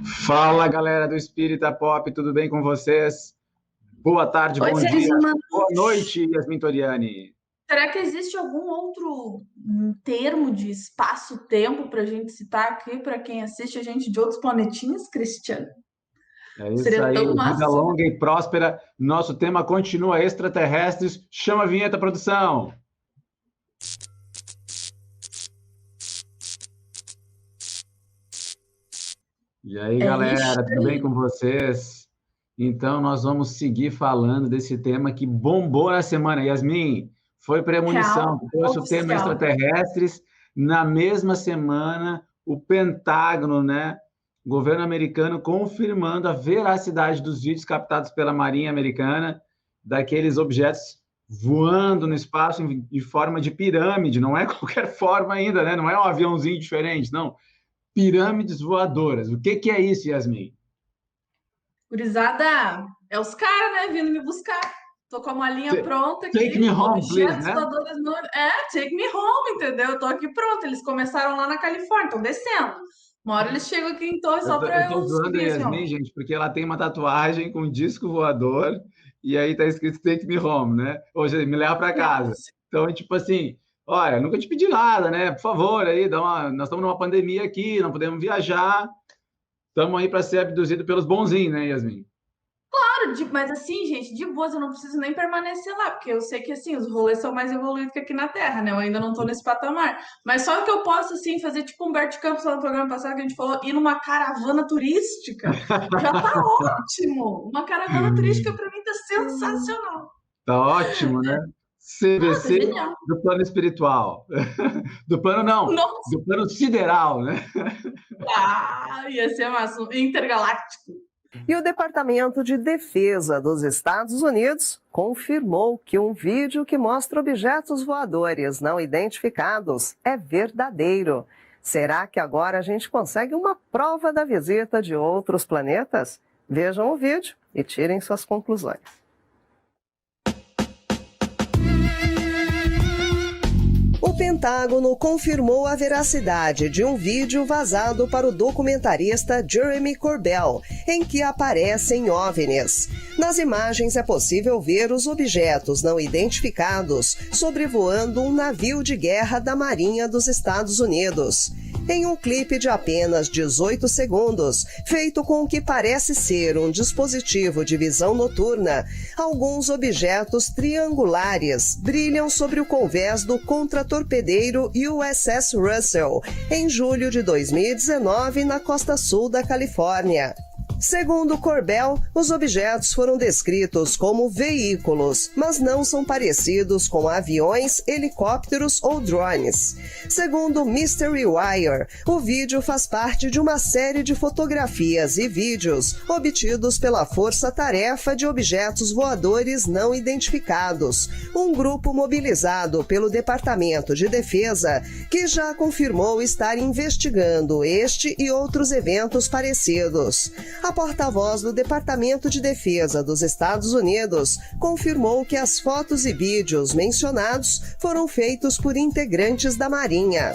Fala, galera do Espírita Pop, tudo bem com vocês? Boa tarde, Oi, bom seres dia, humanos. boa noite, Yasmin Toriani. Será que existe algum outro termo de espaço-tempo para a gente citar aqui para quem assiste a gente de outros planetinhas, Cristiano? É isso Seria aí, tão vida massa. longa e próspera. Nosso tema continua extraterrestres. Chama a vinheta, produção. E aí, É isso galera, tudo bem aí. com vocês? Então, nós vamos seguir falando desse tema que bombou na semana. Yasmin, foi Real, premonição, trouxe o tema oficial. extraterrestres. Na mesma semana, o Pentágono, né? O governo americano confirmando a veracidade dos vídeos captados pela Marinha Americana, daqueles objetos voando no espaço em forma de pirâmide, não é qualquer forma ainda, né? Não é um aviãozinho diferente, não. Pirâmides voadoras. O que é isso, Yasmin? Gurizada, é os caras, né, vindo me buscar. Tô com a malinha pronta Take me aqui, home, please, objetos né? voadores não... take me home, entendeu? Eu tô aqui pronta. Eles começaram lá na Califórnia, estão descendo. Uma hora eles chegam aqui em Torre Eu só tô, eu para tô eu zoando a subir assim, ó. Yasmin, gente, porque ela tem uma tatuagem com um disco voador e aí tá escrito Take me home, né? Ou seja, me leva para casa. Então, tipo assim, olha, nunca te pedi nada, né? Por favor, aí, nós estamos numa pandemia aqui, não podemos viajar, estamos aí para ser abduzido pelos bonzinhos, né, Yasmin? Claro, mas assim, gente, de boas, eu não preciso nem permanecer lá, porque eu sei que assim, os rolês são mais evoluídos que aqui na Terra, né? Eu ainda não tô nesse patamar. Mas só o que eu posso, assim, fazer tipo um Bert Campos lá no programa passado que a gente falou, ir numa caravana turística, já tá ótimo. Uma caravana turística pra mim tá sensacional. Tá ótimo, né? Ah, tá CVC genial. do plano espiritual. Do plano não, Nossa, do plano sideral, né? ia ser massa, intergaláctico. E o Departamento de Defesa dos Estados Unidos confirmou que um vídeo que mostra objetos voadores não identificados é verdadeiro. Será que agora a gente consegue uma prova da visita de outros planetas? Vejam o vídeo e tirem suas conclusões. O Pentágono confirmou a veracidade de um vídeo vazado para o documentarista Jeremy Corbell, em que aparecem OVNIs. Nas imagens é possível ver os objetos não identificados sobrevoando um navio de guerra da Marinha dos Estados Unidos. Em um clipe de apenas 18 segundos, feito com o que parece ser um dispositivo de visão noturna, alguns objetos triangulares brilham sobre o convés do contratorpedeiro USS Russell, em julho de 2019, na costa sul da Califórnia. Segundo Corbell, os objetos foram descritos como veículos, mas não são parecidos com aviões, helicópteros ou drones. Segundo Mystery Wire, o vídeo faz parte de uma série de fotografias e vídeos obtidos pela Força Tarefa de Objetos Voadores Não Identificados, um grupo mobilizado pelo Departamento de Defesa que já confirmou estar investigando este e outros eventos parecidos. A porta-voz do Departamento de Defesa dos Estados Unidos confirmou que as fotos e vídeos mencionados foram feitos por integrantes da Marinha.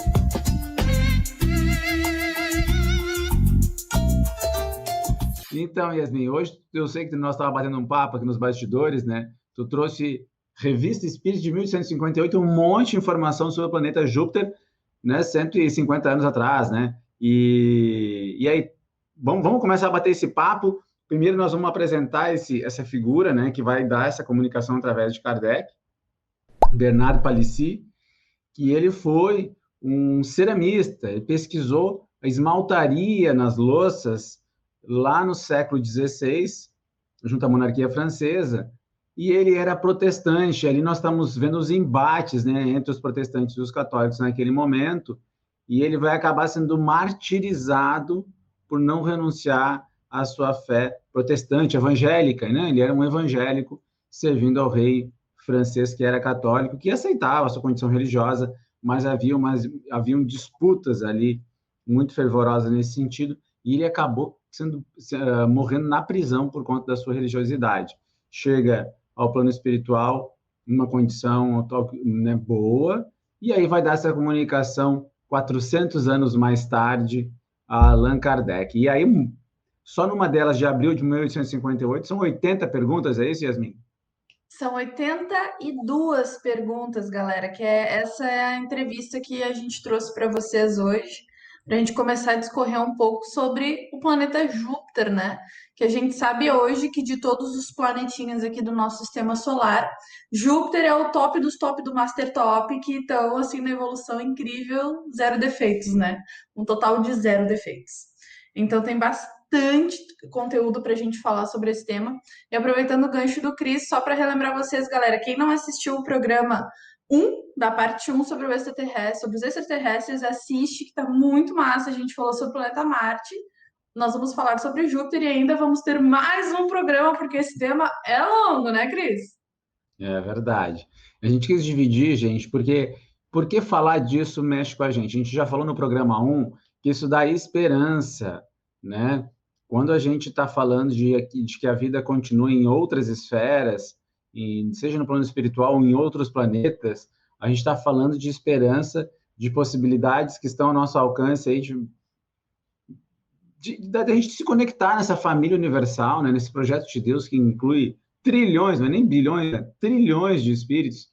Então, Yasmin, hoje eu sei que nós estávamos batendo um papo aqui nos bastidores, né? Tu trouxe Revista Espírita de 1158, um monte de informação sobre o planeta Júpiter, né? 150 anos atrás, né? E aí, vamos começar a bater esse papo. Primeiro, nós vamos apresentar essa figura, né? Que vai dar essa comunicação através de Kardec, Bernard Palissy, que ele foi um ceramista, ele pesquisou a esmaltaria nas louças lá no século XVI, junto à monarquia francesa, e ele era protestante. Ali nós estamos vendo os embates, né, entre os protestantes e os católicos naquele momento, e ele vai acabar sendo martirizado por não renunciar à sua fé protestante, evangélica, né? Ele era um evangélico servindo ao rei francês, que era católico, que aceitava a sua condição religiosa, mas haviam disputas ali muito fervorosas nesse sentido, e ele acabou morrendo na prisão por conta da sua religiosidade. Chega ao plano espiritual em uma condição, né, boa, e aí vai dar essa comunicação 400 anos mais tarde a Allan Kardec. E aí Só numa delas, de abril de 1858, são 80 perguntas, é isso, Yasmin? São 82 perguntas, galera, essa é a entrevista que a gente trouxe para vocês hoje, para a gente começar a discorrer um pouco sobre o planeta Júpiter, né? Que a gente sabe hoje que de todos os planetinhas aqui do nosso sistema solar, Júpiter é o top do Master Top, que estão assim na evolução incrível, zero defeitos, né? Um total de zero defeitos. Então tem bastante conteúdo para a gente falar sobre esse tema. E aproveitando o gancho do Cris, só para relembrar vocês, galera, quem não assistiu o programa 1, da parte 1 sobre o extraterrestre, sobre os extraterrestres, assiste, que tá muito massa. A gente falou sobre o planeta Marte. Nós vamos falar sobre Júpiter e ainda vamos ter mais um programa, porque esse tema é longo, né, Cris? É verdade. A gente quis dividir, gente, porque falar disso mexe com a gente. A gente já falou no programa 1 que isso dá esperança, né? Quando a gente está falando de que a vida continua em outras esferas, seja no plano espiritual ou em outros planetas, a gente está falando de esperança, de possibilidades que estão ao nosso alcance aí de a gente se conectar nessa família universal, né? Nesse projeto de Deus que inclui trilhões, não é nem bilhões, né? Trilhões de espíritos.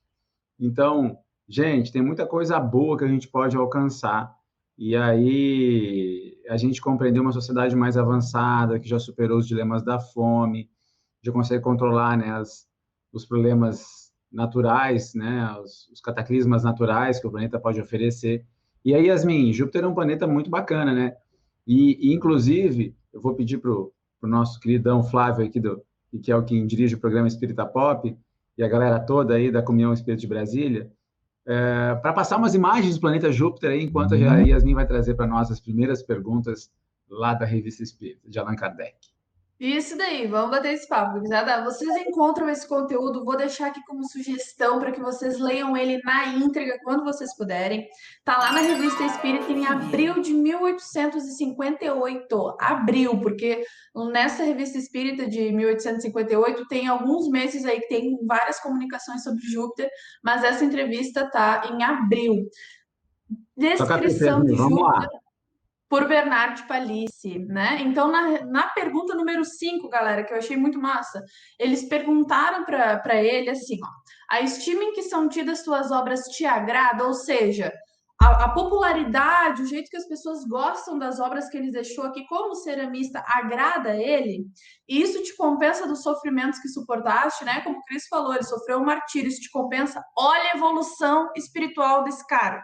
Então, gente, tem muita coisa boa que a gente pode alcançar. E aí a gente compreendeu uma sociedade mais avançada, que já superou os dilemas da fome, já consegue controlar, né, os problemas naturais, né, os cataclismas naturais que o planeta pode oferecer. E aí, Yasmin, Júpiter é um planeta muito bacana, né? Inclusive, eu vou pedir para o nosso queridão Flávio aqui, que é o quem dirige o programa Espírita Pop, e a galera toda aí da Comunhão Espírito de Brasília, para passar umas imagens do planeta Júpiter aí, enquanto a Yasmin vai trazer para nós as primeiras perguntas lá da Revista Espírita, de Allan Kardec. Isso daí, vamos bater esse papo, gurizada. Vocês encontram esse conteúdo, vou deixar aqui como sugestão para que vocês leiam ele na íntegra quando vocês puderem. Tá lá na Revista Espírita em abril de 1858. Abril, porque nessa Revista Espírita de 1858 tem alguns meses aí que tem várias comunicações sobre Júpiter, mas essa entrevista tá em abril. Descrição de Júpiter por Bernard Palissy, né? Então, na pergunta número 5, galera, que eu achei muito massa, eles perguntaram para ele assim, ó, a estima em que são tidas suas obras te agrada? Ou seja, a popularidade, o jeito que as pessoas gostam das obras que ele deixou aqui como ceramista agrada a ele? E isso te compensa dos sofrimentos que suportaste, né? Como o Cris falou, ele sofreu um martírio, isso te compensa? Olha a evolução espiritual desse cara.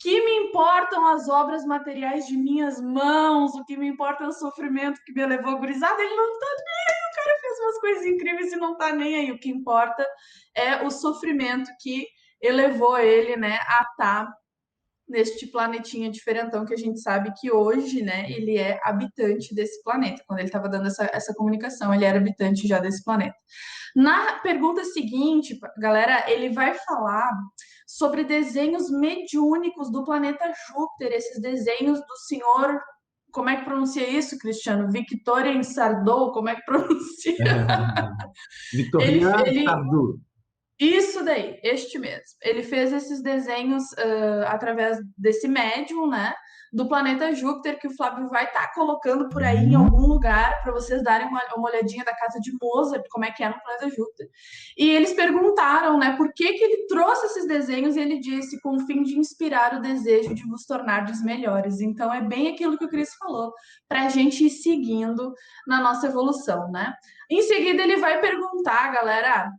Que me importam as obras materiais de minhas mãos, o que me importa é o sofrimento que me levou a gurizada, ele não tá nem aí, o cara fez umas coisas incríveis e não tá nem aí, o que importa é o sofrimento que elevou ele, né, a estar neste planetinha diferentão que a gente sabe que hoje, né, ele é habitante desse planeta. Quando ele estava dando essa comunicação, ele era habitante já desse planeta. Na pergunta seguinte, galera, ele vai falar sobre desenhos mediúnicos do planeta Júpiter, esses desenhos do senhor, como é que pronuncia isso, Cristiano? Victorien Sardou, como é que pronuncia? Victorien Sardou. Isso daí, este mesmo. Ele fez esses desenhos através desse médium, né? Do planeta Júpiter, que o Flávio vai estar colocando por aí em algum lugar para vocês darem uma olhadinha da casa de Mozart, como é que é no planeta Júpiter. E eles perguntaram, né, por que ele trouxe esses desenhos, e ele disse, com o fim de inspirar o desejo de vos tornardes melhores. Então, é bem aquilo que o Cris falou, para a gente ir seguindo na nossa evolução, né? Em seguida, ele vai perguntar, galera...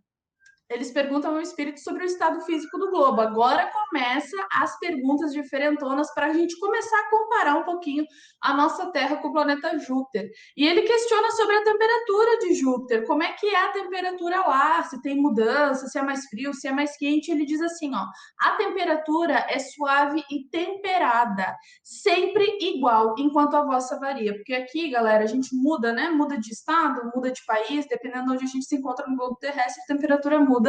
Eles perguntam ao espírito sobre o estado físico do globo. Agora começa as perguntas diferentonas para a gente começar a comparar um pouquinho a nossa Terra com o planeta Júpiter. E ele questiona sobre a temperatura de Júpiter. Como é que é a temperatura lá? Se tem mudança, se é mais frio, se é mais quente. Ele diz assim, ó, a temperatura é suave e temperada, sempre igual, enquanto a vossa varia. Porque aqui, galera, a gente muda, né? Muda de estado, muda de país, dependendo de onde a gente se encontra no globo terrestre, a temperatura muda.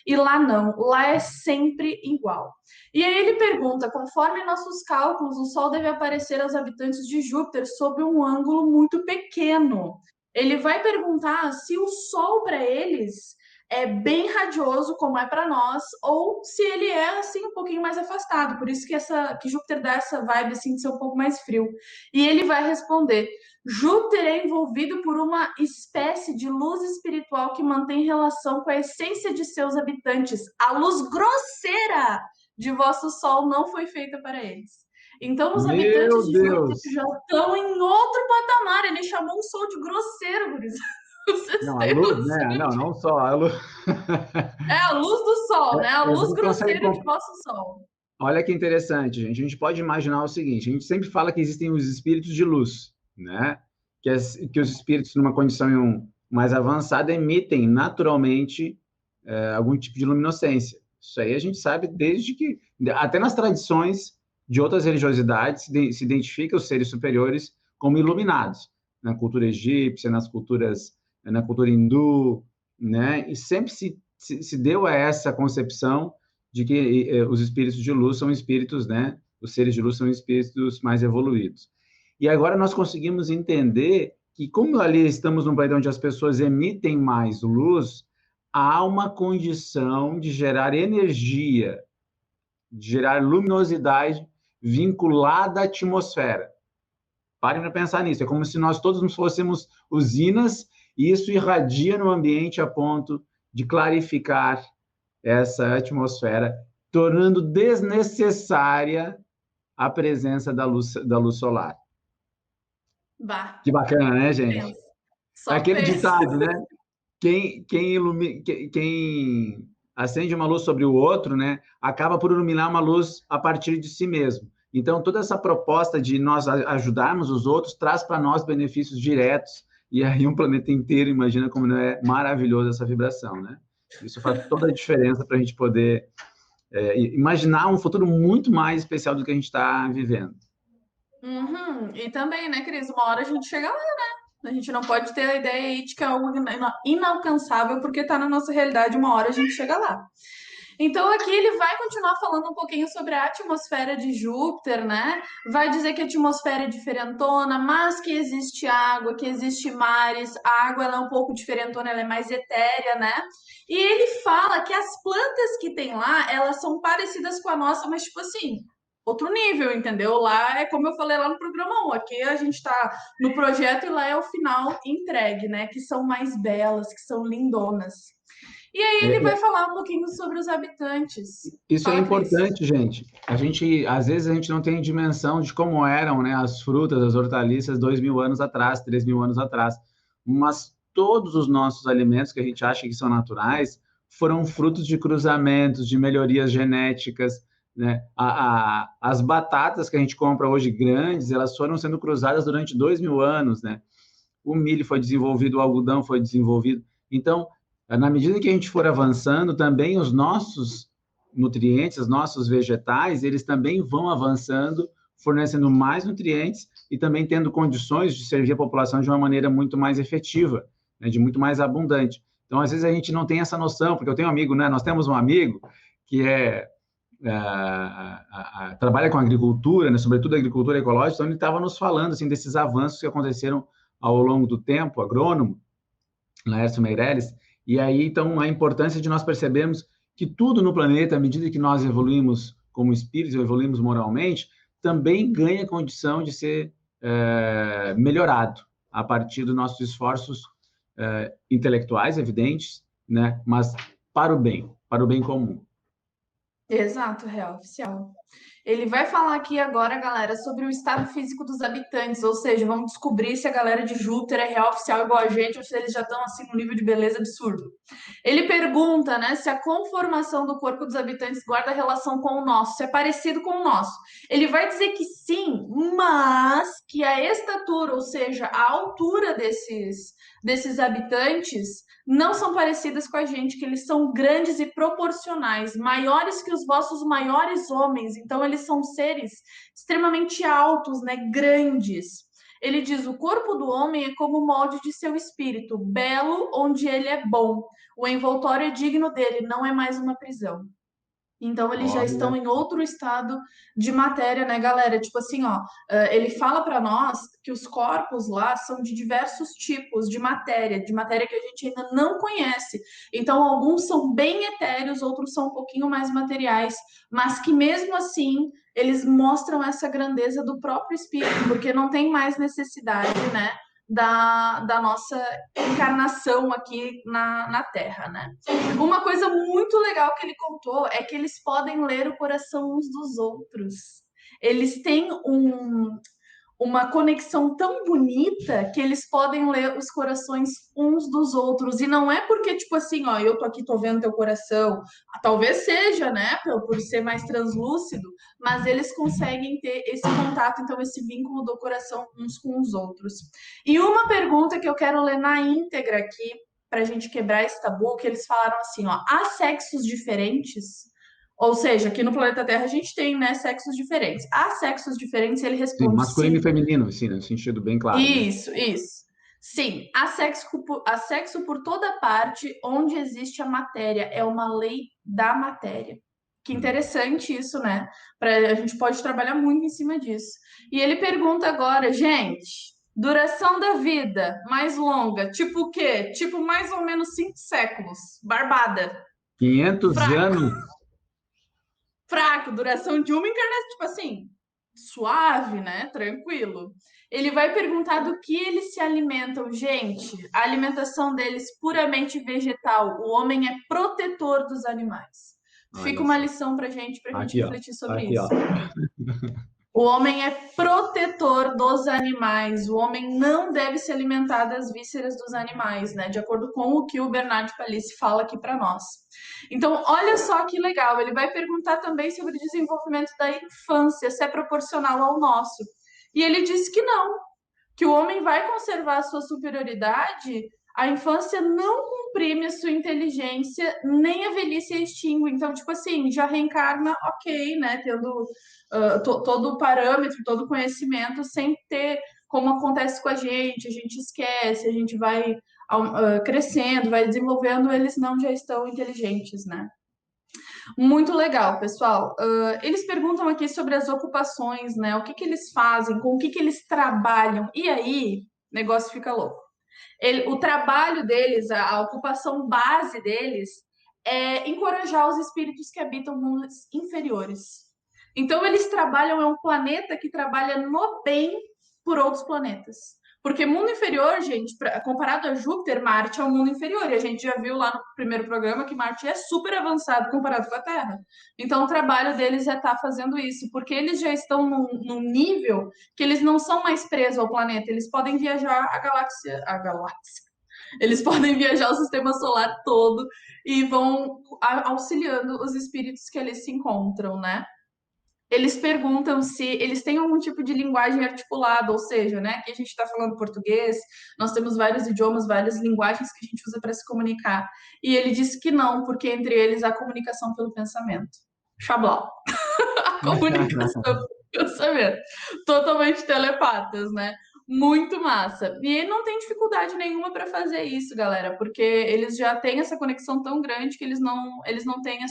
E lá não, lá é sempre igual. E aí ele pergunta, conforme nossos cálculos, o Sol deve aparecer aos habitantes de Júpiter sob um ângulo muito pequeno. Ele vai perguntar se o Sol para eles é bem radioso, como é para nós, ou se ele é assim um pouquinho mais afastado. Por isso que Júpiter dá essa vibe assim de ser um pouco mais frio. E ele vai responder: Júpiter é envolvido por uma espécie de luz espiritual que mantém relação com a essência de seus habitantes. A luz grosseira de vosso Sol não foi feita para eles. Então, os habitantes Meu de Júpiter Deus! já estão em outro patamar. Ele chamou o Sol de grosseiro, guris. Vocês Não, a têm luz, né? noção Não, disso? não só a luz. É a luz do Sol, né? A É, luz você consegue grosseira de vosso Sol. Olha que interessante, gente. A gente pode imaginar o seguinte: a gente sempre fala que existem os espíritos de luz, né? Que os espíritos, numa condição mais avançada, emitem naturalmente algum tipo de luminescência. Isso aí a gente sabe desde que, até nas tradições de outras religiosidades, se identifica os seres superiores como iluminados. Na cultura egípcia, na cultura hindu, né? E sempre se deu a essa concepção de que os espíritos de luz são espíritos, né? Os seres de luz são espíritos mais evoluídos. E agora nós conseguimos entender que, como ali estamos num planeta onde as pessoas emitem mais luz, há uma condição de gerar energia, de gerar luminosidade vinculada à atmosfera. Parem para pensar nisso. É como se nós todos fôssemos usinas e isso irradia no ambiente a ponto de clarificar essa atmosfera, tornando desnecessária a presença da luz solar. Bah, Que bacana, né, gente? pensa. Só Aquele pensa. ditado, né? Quem acende uma luz sobre o outro, né, acaba por iluminar uma luz a partir de si mesmo. Então, toda essa proposta de nós ajudarmos os outros traz para nós benefícios diretos, e aí um planeta inteiro, imagina como não é maravilhoso essa vibração, né? Isso faz toda a diferença para a gente poder imaginar um futuro muito mais especial do que a gente está vivendo. Uhum. E também, né, Cris? Uma hora a gente chega lá, né? A gente não pode ter a ideia aí de que é algo inalcançável, porque está na nossa realidade, uma hora a gente chega lá. Então, aqui ele vai continuar falando um pouquinho sobre a atmosfera de Júpiter, né? Vai dizer que a atmosfera é diferentona, mas que existe água, que existe mares. A água ela é um pouco diferentona, ela é mais etérea, né? E ele fala que as plantas que tem lá, elas são parecidas com a nossa, mas tipo assim, outro nível, entendeu? Lá é como eu falei lá no programa 1, aqui a gente tá no projeto e lá é o final entregue, né? Que são mais belas, que são lindonas. E aí ele vai falar um pouquinho sobre os habitantes. Isso é Fala, Cris. importante, gente. Às vezes a gente não tem dimensão de como eram, né, as frutas, as hortaliças 2.000 anos atrás, 3.000 anos atrás. Mas todos os nossos alimentos que a gente acha que são naturais foram frutos de cruzamentos, de melhorias genéticas, né? As batatas que a gente compra hoje grandes, elas foram sendo cruzadas durante 2.000 anos, né? O milho foi desenvolvido, o algodão foi desenvolvido. Então, na medida que a gente for avançando, também os nossos nutrientes, os nossos vegetais, eles também vão avançando, fornecendo mais nutrientes e também tendo condições de servir a população de uma maneira muito mais efetiva, né, de muito mais abundante. Então, às vezes, a gente não tem essa noção, porque eu tenho um amigo, né? Nós temos um amigo que trabalha com agricultura, né, sobretudo agricultura ecológica, então ele estava nos falando assim, desses avanços que aconteceram ao longo do tempo, agrônomo, Laércio Meirelles. E aí, então, a importância de nós percebermos que tudo no planeta, à medida que nós evoluímos como espíritos, evoluímos moralmente, também ganha condição de ser melhorado a partir dos nossos esforços intelectuais, evidentes, né? Mas para o bem comum. Exato, real oficial. Ele vai falar aqui agora, galera, sobre o estado físico dos habitantes, ou seja, vamos descobrir se a galera de Júpiter é real oficial igual a gente ou se eles já estão assim num nível de beleza absurdo. Ele pergunta, né, se a conformação do corpo dos habitantes guarda relação com o nosso, se é parecido com o nosso. Ele vai dizer que sim, mas que a estatura, ou seja, a altura desses habitantes não são parecidas com a gente, que eles são grandes e proporcionais, maiores que os vossos maiores homens. Então, eles são seres extremamente altos, né? Grandes. Ele diz: o corpo do homem é como o molde de seu espírito, belo onde ele é bom. O envoltório é digno dele, não é mais uma prisão. Então, eles já estão Olha, em outro estado de matéria, né, galera? Tipo assim, ó, ele fala para nós que os corpos lá são de diversos tipos de matéria que a gente ainda não conhece. Então, alguns são bem etéreos, outros são um pouquinho mais materiais, mas que mesmo assim eles mostram essa grandeza do próprio espírito, porque não tem mais necessidade, né? Da nossa encarnação aqui na Terra, né? Uma coisa muito legal que ele contou é que eles podem ler o coração uns dos outros. Eles têm uma conexão tão bonita que eles podem ler os corações uns dos outros. E não é porque, tipo assim, ó, eu tô aqui, tô vendo teu coração. Talvez seja, né, por ser mais translúcido, mas eles conseguem ter esse contato, então, esse vínculo do coração uns com os outros. E uma pergunta que eu quero ler na íntegra aqui, para a gente quebrar esse tabu, que eles falaram assim, ó, há sexos diferentes? Ou seja, aqui no planeta Terra a gente tem, né, sexos diferentes. Há sexos diferentes? Ele sim, responde masculino e sim. feminino, sim, no sentido bem claro, né? Isso. Sim, há sexo por toda parte onde existe a matéria. É uma lei da matéria. Que interessante isso, né? A gente pode trabalhar muito em cima disso. E ele pergunta agora, gente, duração da vida mais longa, tipo o quê? Tipo mais ou menos 5 séculos. Barbada. 500 Fraco. anos, Fraco, duração de uma encarnação, tipo assim, suave, né? Tranquilo. Ele vai perguntar do que eles se alimentam. Gente, a alimentação deles puramente vegetal. O homem é protetor dos animais. Fica olha uma só. lição pra gente Aqui, ó. refletir sobre Aqui, isso. ó. O homem é protetor dos animais. O homem não deve se alimentar das vísceras dos animais, né? De acordo com o que o Bernard Palissy fala aqui para nós. Então, olha só que legal. Ele vai perguntar também sobre o desenvolvimento da infância, se é proporcional ao nosso. E ele diz que não, que o homem vai conservar a sua superioridade. A infância não comprime a sua inteligência, nem a velhice a extingue. Então, tipo assim, já reencarna, ok, né? Tendo todo o parâmetro, todo o conhecimento, sem ter como acontece com a gente esquece, a gente vai crescendo, vai desenvolvendo, eles não já estão inteligentes, né? Muito legal, pessoal. Eles perguntam aqui sobre as ocupações, né? O que que eles fazem, com o que que eles trabalham. E aí, o negócio fica louco. O trabalho deles, a ocupação base deles, é encorajar os espíritos que habitam mundos inferiores. Então, eles trabalham, é um planeta que trabalha no bem por outros planetas. Porque mundo inferior, gente, comparado a Júpiter, Marte é um mundo inferior. E a gente já viu lá no primeiro programa que Marte é super avançado comparado com a Terra. Então, o trabalho deles é estar fazendo isso, porque eles já estão num nível que eles não são mais presos ao planeta. Eles podem viajar a galáxia. Eles podem viajar o sistema solar todo e vão auxiliando os espíritos que ali se encontram, né? Eles perguntam se eles têm algum tipo de linguagem articulada, ou seja, né, que a gente está falando português, nós temos vários idiomas, várias linguagens que a gente usa para se comunicar. E ele disse que não, porque entre eles há comunicação pelo pensamento. Xablau. A comunicação pelo pensamento. Totalmente telepatas, né? Muito massa. E ele não tem dificuldade nenhuma para fazer isso, galera, porque eles já têm essa conexão tão grande que eles não têm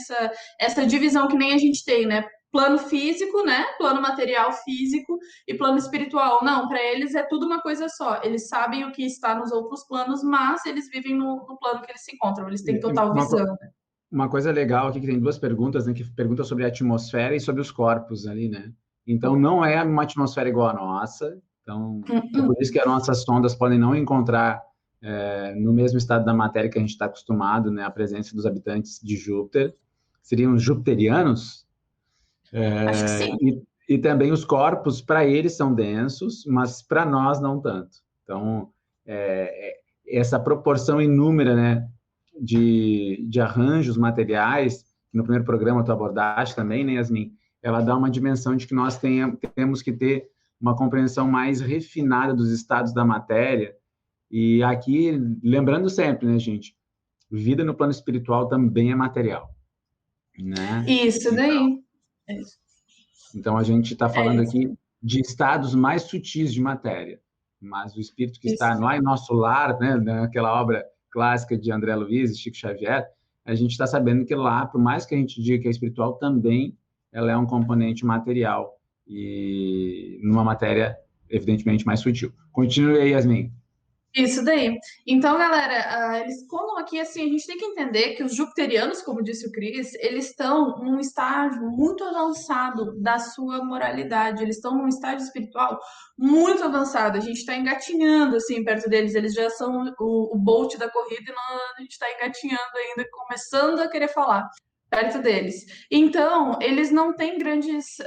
essa divisão que nem a gente tem, né? Plano físico, né? Plano material físico e plano espiritual. Não, para eles é tudo uma coisa só. Eles sabem o que está nos outros planos, mas eles vivem no plano que eles se encontram. Eles têm total visão. Uma coisa legal aqui que tem duas perguntas, né? Que pergunta sobre a atmosfera e sobre os corpos ali, né? Então, não é uma atmosfera igual à nossa. Então, é por isso que as nossas sondas podem não encontrar no mesmo estado da matéria que a gente está acostumado, né? A presença dos habitantes de Júpiter. Seriam os jupiterianos? Acho que sim. E também os corpos, para eles, são densos, mas para nós não tanto. Então, essa proporção inúmera, né, de arranjos materiais, que no primeiro programa tu abordaste também, né, Yasmin? Ela dá uma dimensão de que nós temos que ter uma compreensão mais refinada dos estados da matéria. E aqui, lembrando sempre, né, gente, vida no plano espiritual também é material, né? Isso daí. Então, a gente está falando aqui de estados mais sutis de matéria, mas o espírito que está lá em nosso lar, né, naquela obra clássica de André Luiz e Chico Xavier, a gente está sabendo que lá, por mais que a gente diga que é espiritual, também ela é um componente material e numa matéria, evidentemente, mais sutil. Continue aí, Yasmin. Isso daí. Então, galera, eles contam aqui assim, a gente tem que entender que os jupiterianos, como disse o Cris, eles estão num estágio muito avançado da sua moralidade, eles estão num estágio espiritual muito avançado. A gente está engatinhando assim perto deles, eles já são o Bolt da corrida e a gente está engatinhando ainda, começando a querer falar perto deles. Então, eles não têm grandes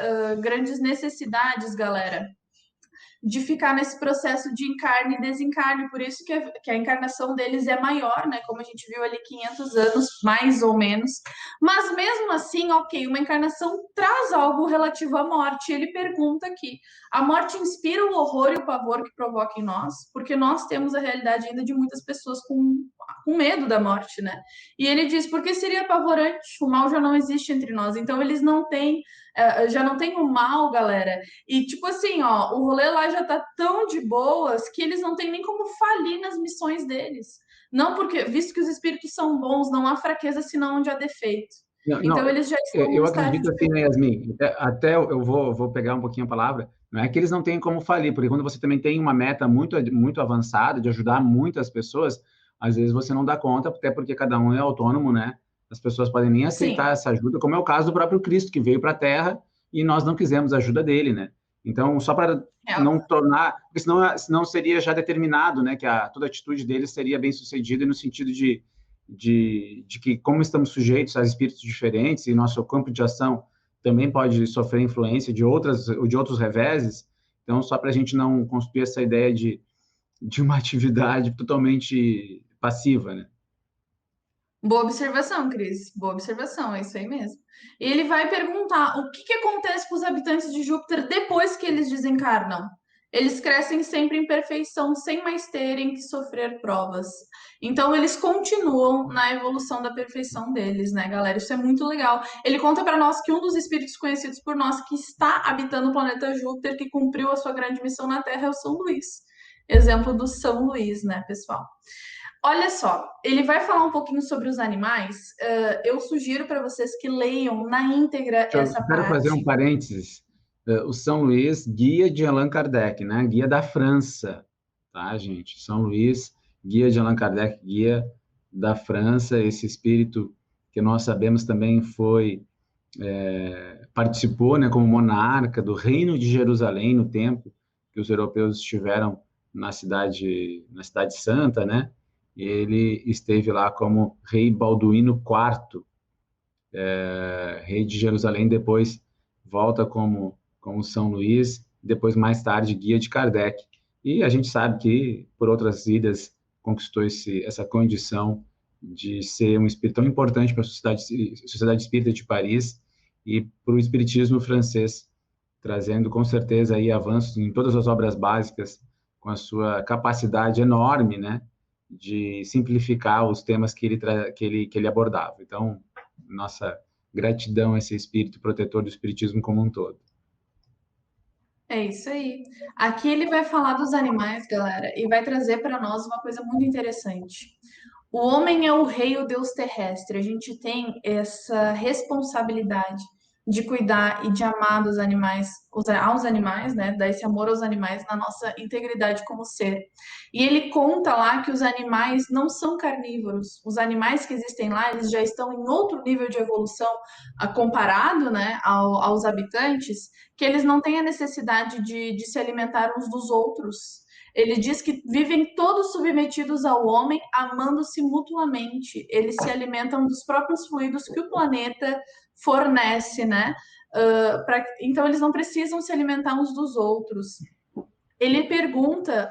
necessidades, galera, de ficar nesse processo de encarne e desencarne, por isso que a encarnação deles é maior, né? Como a gente viu ali, 500 anos, mais ou menos. Mas mesmo assim, ok, uma encarnação traz algo relativo à morte. Ele pergunta aqui, a morte inspira o horror e o pavor que provoca em nós? Porque nós temos a realidade ainda de muitas pessoas com medo da morte, né? E ele diz, porque seria apavorante? O mal já não existe entre nós. Então, eles não têm, já não têm o mal, galera. E, tipo assim, ó, o rolê lá já tá tão de boas que eles não têm nem como falir nas missões deles. Não porque, visto que os espíritos são bons, não há fraqueza senão onde há defeito. Não, Então, eles já estão eu no estágio acredito assim, né, Yasmin? Até eu vou pegar um pouquinho a palavra. Não é que eles não têm como falir, porque quando você também tem uma meta muito avançada de ajudar muitas pessoas, às vezes você não dá conta, até porque cada um é autônomo, né? As pessoas podem nem aceitar essa ajuda, como é o caso do próprio Cristo, que veio para a Terra e nós não quisemos a ajuda dele, né? Então, só para não tornar, porque senão seria já determinado, né, que toda atitude deles seria bem sucedida no sentido de que, como estamos sujeitos a espíritos diferentes e nosso campo de ação também pode sofrer influência de outros reveses, então, só para a gente não construir essa ideia de uma atividade totalmente passiva, né? Boa observação, Cris. Boa observação, é isso aí mesmo. E ele vai perguntar o que acontece com os habitantes de Júpiter depois que eles desencarnam. Eles crescem sempre em perfeição, sem mais terem que sofrer provas. Então, eles continuam na evolução da perfeição deles, né, galera? Isso é muito legal. Ele conta para nós que um dos espíritos conhecidos por nós que está habitando o planeta Júpiter, que cumpriu a sua grande missão na Terra, é o São Luís. Exemplo do São Luís, né, pessoal? Olha só, ele vai falar um pouquinho sobre os animais. Eu sugiro para vocês que leiam na íntegra essa Quero fazer um parte. parênteses. O São Luís, guia de Allan Kardec, né? Guia da França, tá, gente? São Luís, guia de Allan Kardec, guia da França. Esse espírito que nós sabemos também participou, né, como monarca do Reino de Jerusalém no tempo que os europeus estiveram na cidade santa, né? Ele esteve lá como rei Balduíno IV, rei de Jerusalém, depois volta como São Luís, depois mais tarde guia de Kardec. E a gente sabe que por outras vidas conquistou essa condição de ser um espírito tão importante para a Sociedade Espírita de Paris e para o espiritismo francês, trazendo com certeza aí avanços em todas as obras básicas, com a sua capacidade enorme, né, de simplificar os temas que ele abordava. Então, nossa gratidão a esse espírito protetor do espiritismo como um todo. É isso aí. Aqui ele vai falar dos animais, galera, e vai trazer para nós uma coisa muito interessante. O homem é o rei, o Deus terrestre. A gente tem essa responsabilidade de cuidar e de amar dos animais, aos animais, né? Dar esse amor aos animais na nossa integridade como ser. E ele conta lá que os animais não são carnívoros. Os animais que existem lá, eles já estão em outro nível de evolução comparado, né, aos habitantes, que eles não têm a necessidade de se alimentar uns dos outros. Ele diz que vivem todos submetidos ao homem, amando-se mutuamente. Eles se alimentam dos próprios fluidos que o planeta fornece, né? Então, eles não precisam se alimentar uns dos outros. Ele pergunta,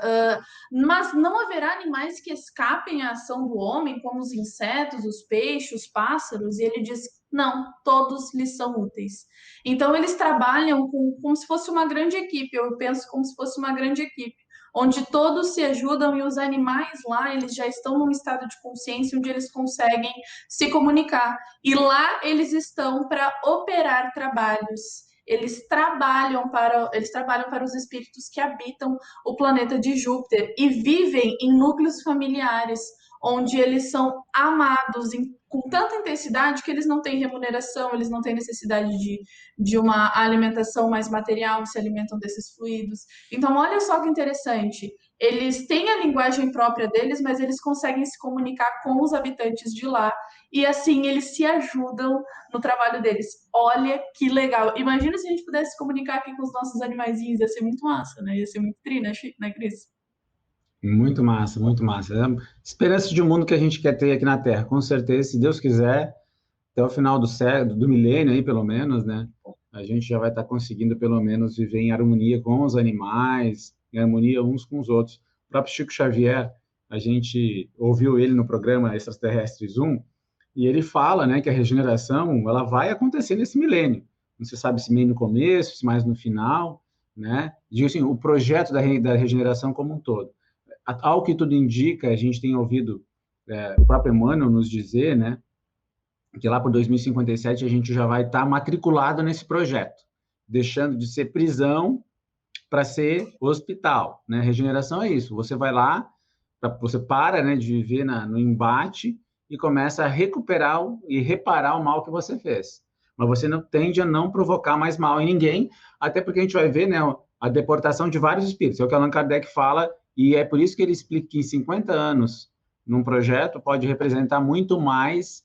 mas não haverá animais que escapem à ação do homem, como os insetos, os peixes, os pássaros? E ele diz, não, todos lhes são úteis. Então, eles trabalham como se fosse uma grande equipe, eu penso como se fosse uma grande equipe, onde todos se ajudam e os animais lá, eles já estão num estado de consciência onde eles conseguem se comunicar. E lá eles estão para operar trabalhos. Eles trabalham para os espíritos que habitam o planeta de Júpiter e vivem em núcleos familiares, onde eles são amados com tanta intensidade que eles não têm remuneração, eles não têm necessidade de uma alimentação mais material, se alimentam desses fluidos. Então, olha só que interessante. Eles têm a linguagem própria deles, mas eles conseguem se comunicar com os habitantes de lá. E assim, eles se ajudam no trabalho deles. Olha que legal. Imagina se a gente pudesse se comunicar aqui com os nossos animaizinhos. Ia ser muito massa, né? Ia ser muito tri, né, Cris? Muito massa, muito massa. É a esperança de um mundo que a gente quer ter aqui na Terra. Com certeza, se Deus quiser, até o final do milênio aí, pelo menos, né? A gente já vai estar conseguindo, pelo menos, viver em harmonia com os animais, em harmonia uns com os outros. O próprio Chico Xavier, a gente ouviu ele no programa Extraterrestres 1, e ele fala, né, que a regeneração ela vai acontecer nesse milênio. Não se sabe se meio no começo, se mais no final, né? Digo assim, o projeto da regeneração como um todo. Ao que tudo indica, a gente tem ouvido o próprio Emmanuel nos dizer, né, que lá por 2057 a gente já vai estar matriculado nesse projeto, deixando de ser prisão para ser hospital, né? Regeneração é isso, você vai lá, você para, né, de viver no embate e começa a recuperar e reparar o mal que você fez. Mas você não tende a não provocar mais mal em ninguém, até porque a gente vai ver, né, a deportação de vários espíritos, é o que Allan Kardec fala, e é por isso que ele explica que 50 anos num projeto pode representar muito mais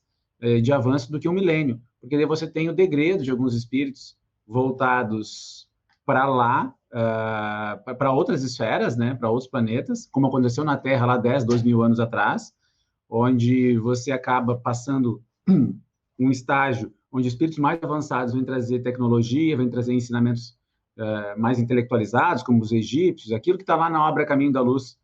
de avanço do que um milênio, porque daí você tem o degredo de alguns espíritos voltados para lá, para outras esferas, né, para outros planetas, como aconteceu na Terra lá 10, 2 mil anos atrás, onde você acaba passando um estágio onde espíritos mais avançados vêm trazer tecnologia, vêm trazer ensinamentos mais intelectualizados, como os egípcios, aquilo que está lá na obra Caminho da Luz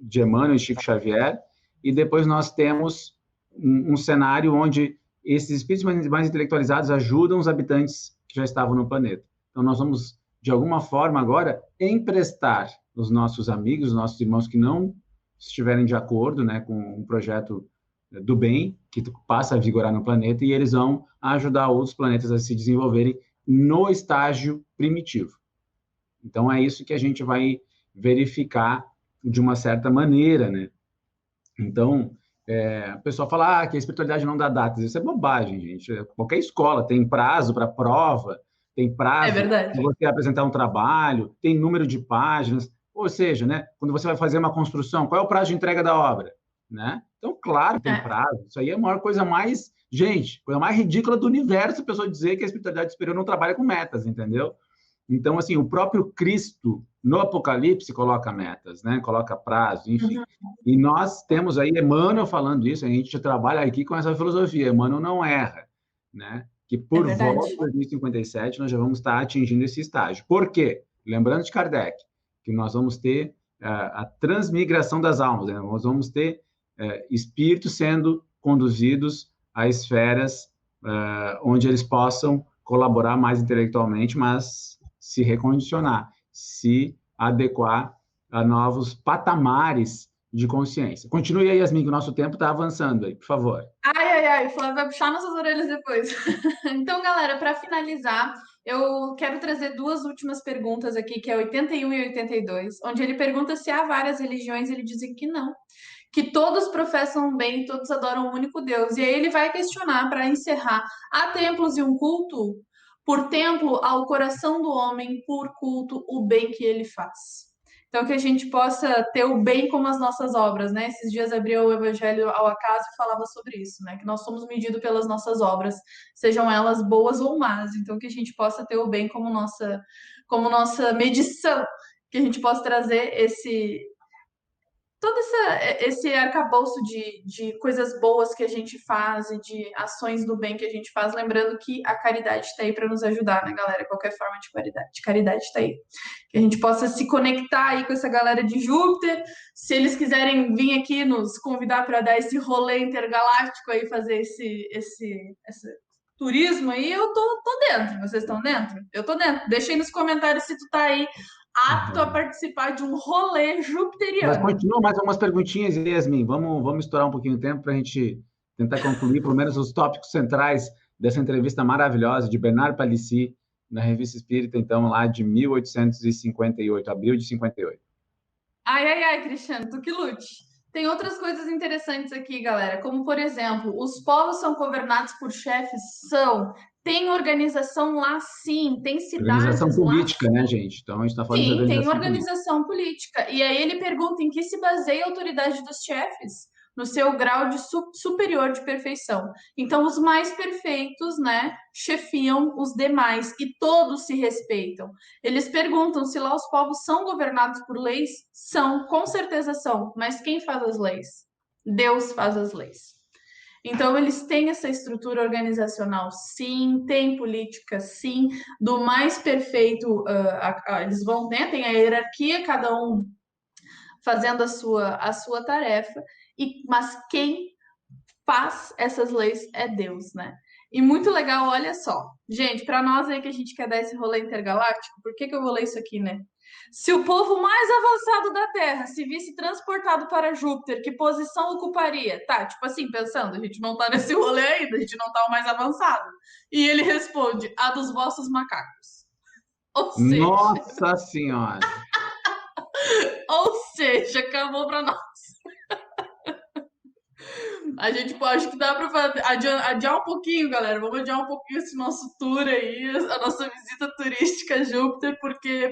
de Emmanuel e Chico Xavier, e depois nós temos um cenário onde esses espíritos mais intelectualizados ajudam os habitantes que já estavam no planeta. Então, nós vamos, de alguma forma, agora, emprestar os nossos amigos, os nossos irmãos que não estiverem de acordo, né, com um projeto do bem, que passa a vigorar no planeta, e eles vão ajudar outros planetas a se desenvolverem no estágio primitivo. Então, é isso que a gente vai verificar de uma certa maneira, né? Então, o pessoal fala que a espiritualidade não dá datas. Isso é bobagem, gente. Qualquer escola tem prazo para prova, tem prazo para você apresentar um trabalho, tem número de páginas. Ou seja, né, quando você vai fazer uma construção, qual é o prazo de entrega da obra? Né? Então, claro, tem prazo. Isso aí é a maior coisa mais... Gente, coisa mais ridícula do universo a pessoa dizer que a espiritualidade superior não trabalha com metas, entendeu? Então, assim, o próprio Cristo, no Apocalipse, coloca metas, né? Coloca prazo, enfim. Uhum. E nós temos aí Emmanuel falando isso, a gente trabalha aqui com essa filosofia, Emmanuel não erra, né? Que por volta de 2057 nós já vamos estar atingindo esse estágio. Por quê? Lembrando de Kardec, que nós vamos ter a transmigração das almas, né? Nós vamos ter espíritos sendo conduzidos a esferas onde eles possam colaborar mais intelectualmente, mas se recondicionar, se adequar a novos patamares de consciência. Continue aí, Yasmin, que o nosso tempo está avançando aí, por favor. Ai, Flávio vai puxar nossas orelhas depois. Então, galera, para finalizar, eu quero trazer duas últimas perguntas aqui, que é 81 e 82, onde ele pergunta se há várias religiões, ele diz que não, que todos professam bem, todos adoram um único Deus. E aí ele vai questionar, para encerrar, há templos e um culto? Por templo, ao coração do homem, por culto, o bem que ele faz. Então, que a gente possa ter o bem como as nossas obras, né? Esses dias abriu o Evangelho ao Acaso e falava sobre isso, né? Que nós somos medidos pelas nossas obras, sejam elas boas ou más. Então, que a gente possa ter o bem como nossa medição, que a gente possa trazer todo esse arcabouço de coisas boas que a gente faz e de ações do bem que a gente faz, lembrando que a caridade está aí para nos ajudar, né, galera? Qualquer forma de caridade está aí. Que a gente possa se conectar aí com essa galera de Júpiter. Se eles quiserem vir aqui nos convidar para dar esse rolê intergaláctico aí, fazer esse turismo aí, eu tô dentro. Vocês estão dentro? Eu tô dentro. Deixa aí nos comentários se tu tá aí apto a participar de um rolê jupiteriano. Mas continua mais algumas perguntinhas, Yasmin. Vamos estourar um pouquinho o tempo para a gente tentar concluir pelo menos os tópicos centrais dessa entrevista maravilhosa de Bernard Palissy, na Revista Espírita, então, lá de 1858, abril de 58. Ai, Cristiano, tu que lute. Tem outras coisas interessantes aqui, galera, como, por exemplo, os povos são governados por chefes? São. Tem organização lá, sim. Tem Organização cidades lá, política, né, gente? Então, a gente está falando de sim, tem organização política. organização política. E aí ele pergunta em que se baseia a autoridade dos chefes, no seu grau de superior de perfeição. Então, os mais perfeitos, né, chefiam os demais e todos se respeitam. Eles perguntam se lá os povos são governados por leis? São, com certeza são. Mas quem faz as leis? Deus faz as leis. Então, eles têm essa estrutura organizacional, sim, tem política, sim, do mais perfeito, eles vão, né, tem a hierarquia, cada um fazendo a sua tarefa, mas quem faz essas leis é Deus, né? E muito legal, olha só. Gente, para nós aí que a gente quer dar esse rolê intergaláctico, por que eu vou ler isso aqui, né? Se o povo mais avançado da Terra se visse transportado para Júpiter, que posição ocuparia? Tá, tipo assim, pensando, a gente não tá nesse rolê ainda, a gente não tá o mais avançado. E ele responde, a dos vossos macacos. Nossa Senhora! Ou seja, acabou para nós. A gente pode que dá para adiar um pouquinho, galera. Vamos adiar um pouquinho esse nosso tour aí, a nossa visita turística a Júpiter, porque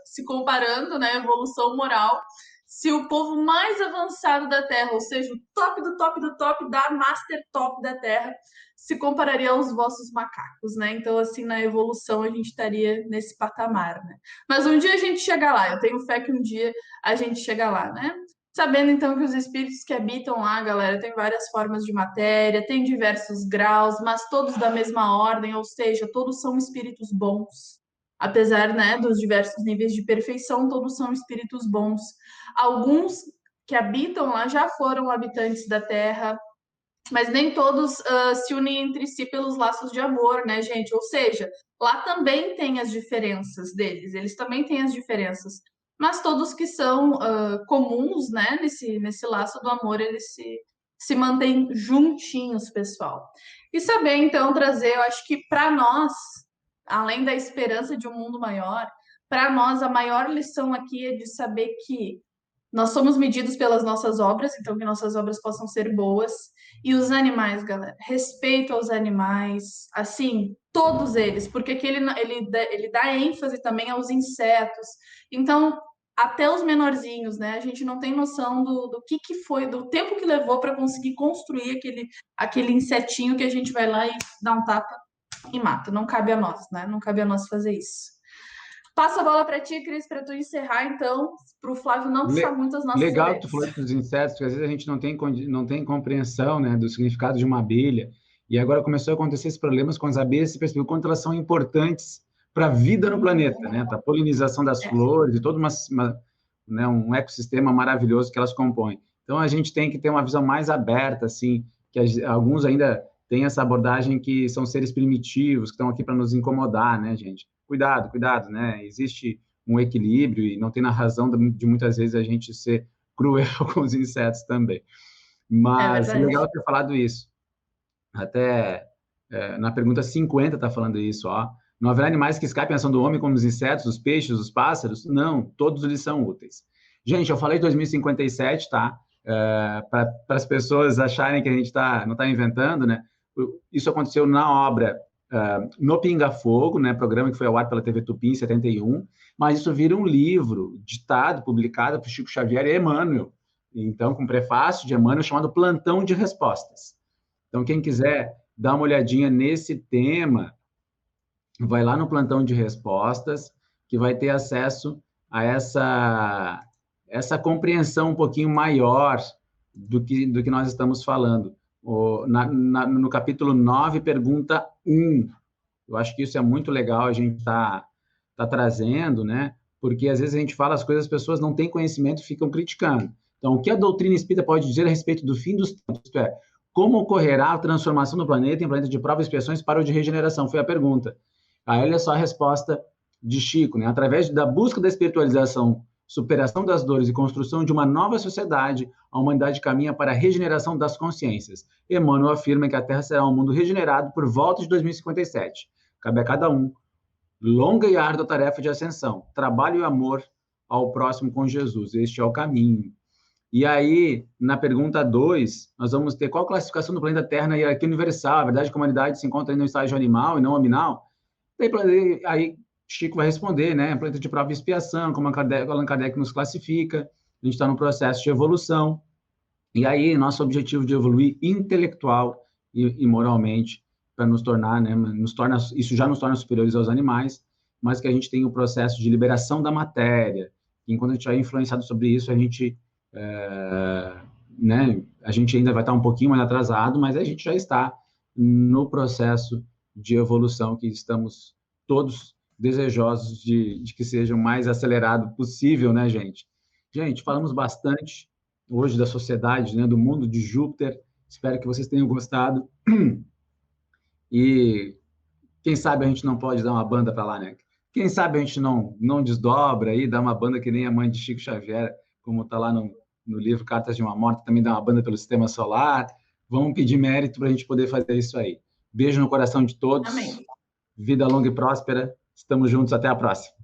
se comparando, né, evolução moral, se o povo mais avançado da Terra, ou seja, o top do top do top da Master Top da Terra, se compararia aos vossos macacos, né? Então, assim, na evolução a gente estaria nesse patamar, né? Mas um dia a gente chega lá. Eu tenho fé que um dia a gente chega lá, né? Sabendo então que os espíritos que habitam lá, galera, tem várias formas de matéria, tem diversos graus, mas todos da mesma ordem, ou seja, todos são espíritos bons. Apesar, né, dos diversos níveis de perfeição, todos são espíritos bons. Alguns que habitam lá já foram habitantes da Terra, mas nem todos se unem entre si pelos laços de amor, né, gente? Ou seja, lá também tem as diferenças deles, eles também têm as diferenças. Mas todos que são comuns, né, nesse laço do amor, eles se mantêm juntinhos, pessoal. E saber, então, trazer, eu acho que para nós, além da esperança de um mundo maior, para nós a maior lição aqui é de saber que nós somos medidos pelas nossas obras, então que nossas obras possam ser boas. E os animais, galera, respeito aos animais, assim, todos eles, porque aqui ele dá ênfase também aos insetos. Então, até os menorzinhos, né? A gente não tem noção do que foi, do tempo que levou para conseguir construir aquele insetinho que a gente vai lá e dá um tapa e mata. Não cabe a nós, né? Não cabe a nós fazer isso. Passo a bola para ti, Cris, para tu encerrar, então, para o Flávio não puxar muito as nossas Legal que ideias. tu falou dos insetos, porque às vezes a gente não tem compreensão, né, do significado de uma abelha. E agora começou a acontecer esses problemas com as abelhas, se percebeu quanto elas são importantes para a vida no planeta, né, para a polinização das flores e todo né, um ecossistema maravilhoso que elas compõem. Então a gente tem que ter uma visão mais aberta, assim, que alguns ainda têm essa abordagem que são seres primitivos, que estão aqui para nos incomodar, né, gente? Cuidado, cuidado, né? Existe um equilíbrio e não tem na razão de muitas vezes a gente ser cruel com os insetos também. Mas é legal ter falado isso. Até na pergunta 50 está falando isso, ó. Não haverá animais que escapem a ação do homem como os insetos, os peixes, os pássaros? Não, todos eles são úteis. Gente, eu falei 2057, tá? Para as pessoas acharem que a gente não está inventando, né? Isso aconteceu na obra No Pinga Fogo, né? Programa que foi ao ar pela TV Tupi em 71, mas isso vira um livro ditado, publicado por Chico Xavier e Emmanuel, então com prefácio de Emmanuel, chamado Plantão de Respostas. Então, quem quiser dar uma olhadinha nesse tema, vai lá no Plantão de Respostas, que vai ter acesso a essa compreensão um pouquinho maior do que nós estamos falando. No capítulo 9, pergunta 1. Eu acho que isso é muito legal a gente tá trazendo, né? Porque às vezes a gente fala as coisas, as pessoas não têm conhecimento e ficam criticando. Então, o que a doutrina espírita pode dizer a respeito do fim dos tempos? Isto é, como ocorrerá a transformação do planeta em planeta de prova e expiações para o de regeneração? Foi a pergunta. Aí, olha só a resposta de Chico, né? Através da busca da espiritualização, superação das dores e construção de uma nova sociedade, a humanidade caminha para a regeneração das consciências. Emmanuel afirma que a Terra será um mundo regenerado por volta de 2057. Cabe a cada um longa e árdua tarefa de ascensão, trabalho e amor ao próximo com Jesus. Este é o caminho. E aí, na pergunta 2, nós vamos ter qual a classificação do planeta Terra na hierarquia universal. A verdade é que a humanidade se encontra no estágio animal e não aminal. Aí Chico vai responder, né? Planeta de prova e expiação, como Allan Kardec nos classifica. A gente está no processo de evolução. E aí, nosso objetivo de evoluir intelectual e moralmente, para nos tornar, né? Isso já nos torna superiores aos animais, mas que a gente tem o processo de liberação da matéria. E enquanto a gente é influenciado sobre isso, a gente né, a gente ainda vai estar um pouquinho mais atrasado, mas a gente já está no processo de evolução que estamos todos desejosos de que seja o mais acelerado possível, né, gente? Gente, falamos bastante hoje da sociedade, né, do mundo de Júpiter. Espero que vocês tenham gostado. E quem sabe a gente não pode dar uma banda para lá, né? Quem sabe a gente não desdobra aí, dá uma banda que nem a mãe de Chico Xavier, como está lá no livro Cartas de uma Morta, também dá uma banda pelo Sistema Solar. Vamos pedir mérito para a gente poder fazer isso aí. Beijo no coração de todos. Amém. Vida longa e próspera. Estamos juntos. Até a próxima.